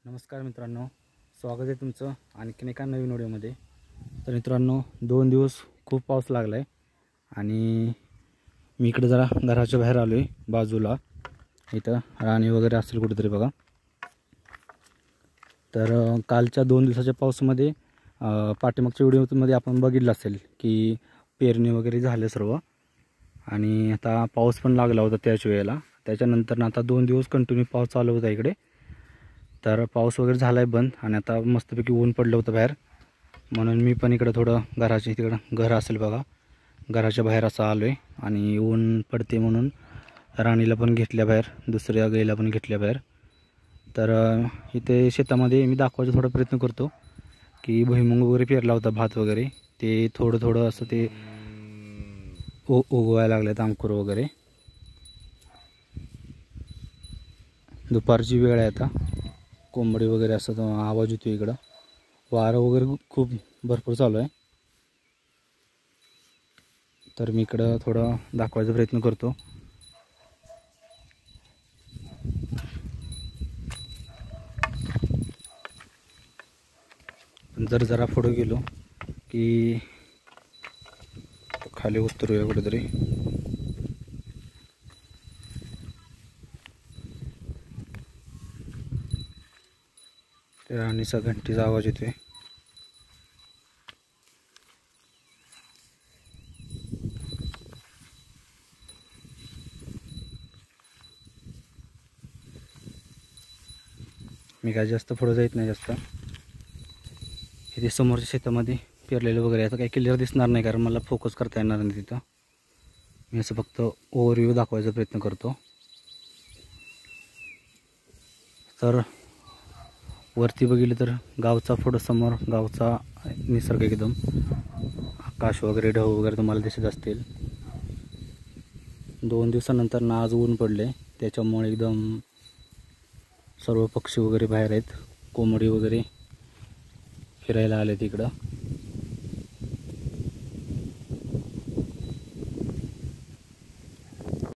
नमस्कार मित्रांनो, स्वागत आहे तुमचं आणखीन एका नवीन व्हिडिओमध्ये। तर मित्रांनो, 2 दिवस खूप पाऊस लागला आहे आणि मी इकडे जरा घराच्या बाहेर आलो आहे। बाजूला इथं राणी वगैरे असेल कुठेतरी बघा। तर कालच्या 2 दिवसाच्या पावसामध्ये पाठीमागच्या व्हिडिओमध्ये आपण बघितलं असेल की पेरणी वगैरे झाले सर्व आणि आता पाऊस पण लागला होता त्याच वेळेला। त्याच्यानंतर आता 2 दिवस कंटिन्यू पाऊस चालू होता इकडे। तर पाऊस वगैरे झाला आहे बंद आणि आता मस्तपैकी ऊन पडलं होतं बाहेर, म्हणून मी पण इकडं थोडं घराच्या तिकडं घर असेल बघा, घराच्या बाहेर असं आलो आहे आणि ऊन पडते म्हणून राणीला पण घेतल्या बाहेर, दुसऱ्या गाईला पण घेतल्या बाहेर। तर इथे शेतामध्ये मी दाखवायचा थोडा प्रयत्न करतो की भुईमुग वगैरे पेरला होता, भात वगैरे ते थोडं थोडं असं ते उगवायला लागलेत, अंकुर वगैरे। दुपारची वेळ आहे आता, कोंबडी वगैरे असं तो आवाज येतो इकडं, वारं वगैरे खूप भरपूर चालू आहे। तर मी इकडं थोडं दाखवायचा प्रयत्न करतो। जरा पुढे गेलो की खाली उतरूया कुठेतरी। राणीचा घंटीचा आवाज येतोय। मी काय जास्त पुढे जात नाही जास्त। इथे समोरच्या शेतामध्ये पेरलेलं वगैरे आता काही क्लिअर दिसणार नाही कारण मला फोकस करता येणार नाही तिथं। मी असं फक्त ओव्हरव्ह्यू दाखवायचा प्रयत्न करतो। तर वरती बघितलं तर गावचा पुढं समोर गावचा निसर्ग, एकदम आकाश वगैरे ढग वगैरे तुम्हाला दिसत असतील। 2 दिवसानंतर ना आज ऊन पडले, त्याच्यामुळे एकदम सर्व पक्षी वगैरे बाहेर आहेत, कोंबडी वगैरे फिरायला आले तिकडं।